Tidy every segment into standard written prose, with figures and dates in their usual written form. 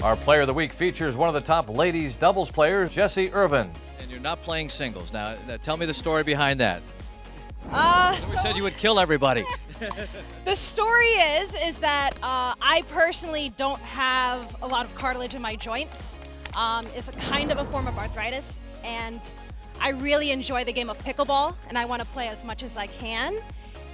Our Player of the Week features one of the top ladies doubles players, Jessie Irvine. And you're not playing singles. Now tell me the story behind that. So You said you would kill everybody. the story is that I personally don't have a lot of cartilage in my joints. It's a kind of a form of arthritis, and I really enjoy the game of pickleball, and I want to play as much as I can.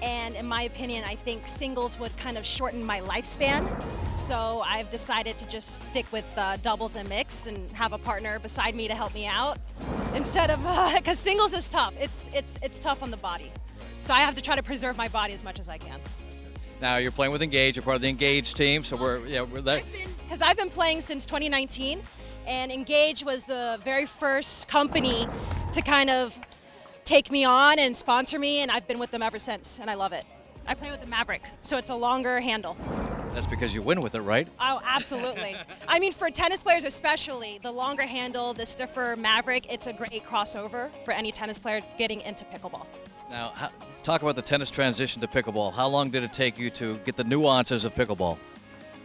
And in my opinion, I think singles would kind of shorten my lifespan. So I've decided to just stick with doubles and mixed and have a partner beside me to help me out instead of, because singles is tough. It's tough on the body. So I have to try to preserve my body as much as I can. Now you're playing with Engage. You're part of the Engage team, so we're there. Because I've been playing since 2019, and Engage was the very first company to kind of take me on and sponsor me, and I've been with them ever since, and I love it. I play with the Maverick, so it's a longer handle. That's because you win with it, right? Oh, absolutely. I mean, for tennis players especially, the longer handle, the stiffer Maverick, it's a great crossover for any tennis player getting into pickleball. Now, talk about the tennis transition to pickleball. How long did it take you to get the nuances of pickleball?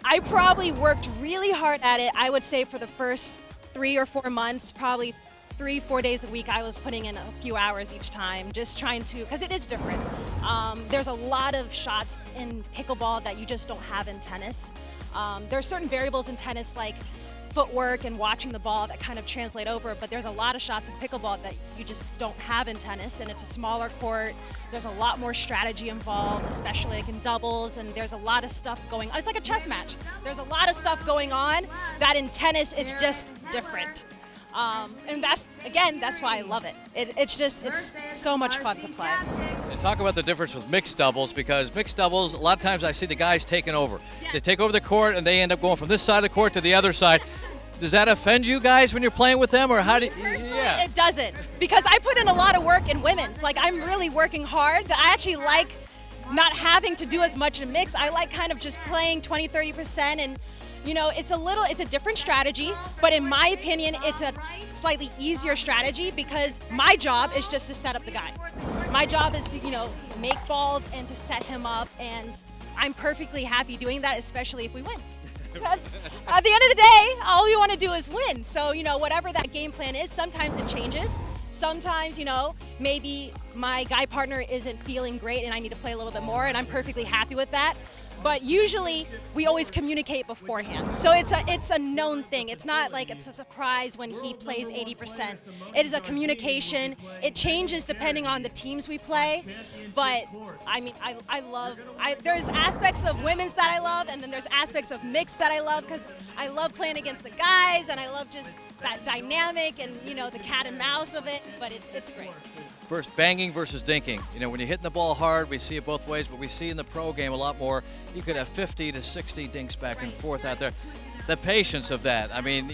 I probably worked really hard at it. I would say for the first 3 or 4 months, probably 3-4 days a week, I was putting in a few hours each time, just trying to, because it is different. There's a lot of shots in pickleball that you just don't have in tennis. There are certain variables in tennis like footwork and watching the ball that kind of translate over, but there's a lot of shots in pickleball that you just don't have in tennis, and it's a smaller court. There's a lot more strategy involved, especially like in doubles, and there's a lot of stuff going on. It's like a chess match. There's a lot of stuff going on that in tennis, it's just different. And that's why I love it. It's so much fun to play. And talk about the difference with mixed doubles, because mixed doubles, a lot of times I see the guys taking over. They take over the court and they end up going from this side of the court to the other side. Does that offend you guys when you're playing with them, or how do you? Personally, it doesn't, because I put in a lot of work in women's. Like, I'm really working hard. That I actually like not having to do as much in mix. I like kind of just playing 20-30%, and you know, it's a different strategy, but in my opinion, it's a slightly easier strategy because my job is just to set up the guy. My job is to, make balls and to set him up, and I'm perfectly happy doing that, especially if we win. That's, at the end of the day, all you want to do is win. So, whatever that game plan is, sometimes it changes. Sometimes, maybe my guy partner isn't feeling great and I need to play a little bit more, and I'm perfectly happy with that. But usually we always communicate beforehand. So it's a known thing. It's not like it's a surprise when he plays 80%. It is a communication. It changes depending on the teams we play. But I mean, there's aspects of women's that I love, and then there's aspects of mixed that I love, because I love playing against the guys, and I love just that dynamic and, the cat and mouse of it, but it's great. First, banging versus dinking. When you're hitting the ball hard, we see it both ways, but we see in the pro game a lot more. You could have 50 to 60 dinks back and forth out there. The patience of that. I mean,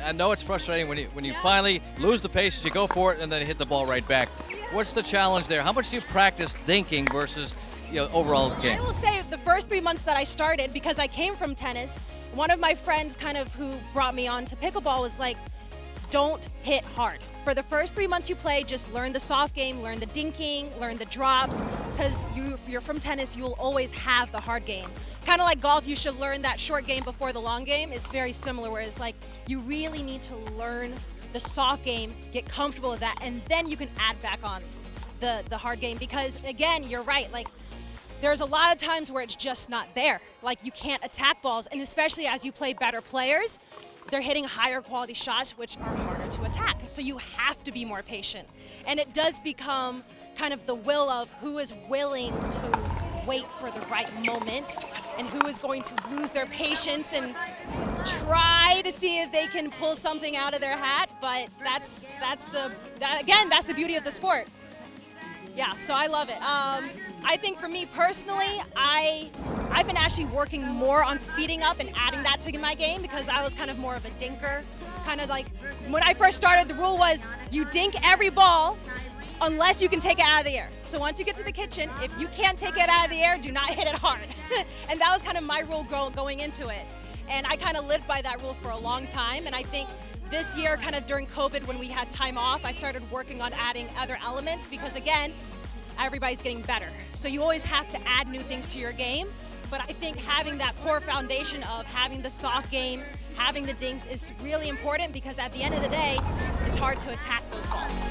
I know it's frustrating when you finally lose the patience, you go for it, and then hit the ball right back. What's the challenge there? How much do you practice dinking versus overall game? I will say the first 3 months that I started, because I came from tennis, one of my friends kind of who brought me on to pickleball was like, don't hit hard. For the first 3 months you play, just learn the soft game, learn the dinking, learn the drops, because if you're from tennis, you will always have the hard game. Kind of like golf, you should learn that short game before the long game. It's very similar, whereas like you really need to learn the soft game, get comfortable with that, and then you can add back on the hard game, because again, you're right, like there's a lot of times where it's just not there. Like you can't attack balls, and especially as you play better players, they're hitting higher quality shots, which are harder to attack. So you have to be more patient. And it does become kind of the will of who is willing to wait for the right moment and who is going to lose their patience and try to see if they can pull something out of their hat. But that's the beauty of the sport. Yeah, so I love it. I think for me personally, I've been actually working more on speeding up and adding that to my game, because I was kind of more of a dinker. Kind of like when I first started, the rule was you dink every ball unless you can take it out of the air. So once you get to the kitchen, if you can't take it out of the air, do not hit it hard. And that was kind of my rule going into it. And I kind of lived by that rule for a long time, and I think this year, kind of during COVID, when we had time off, I started working on adding other elements, because again, everybody's getting better. So you always have to add new things to your game, But I think having that core foundation of having the soft game, having the dinks is really important, because at the end of the day, it's hard to attack those balls.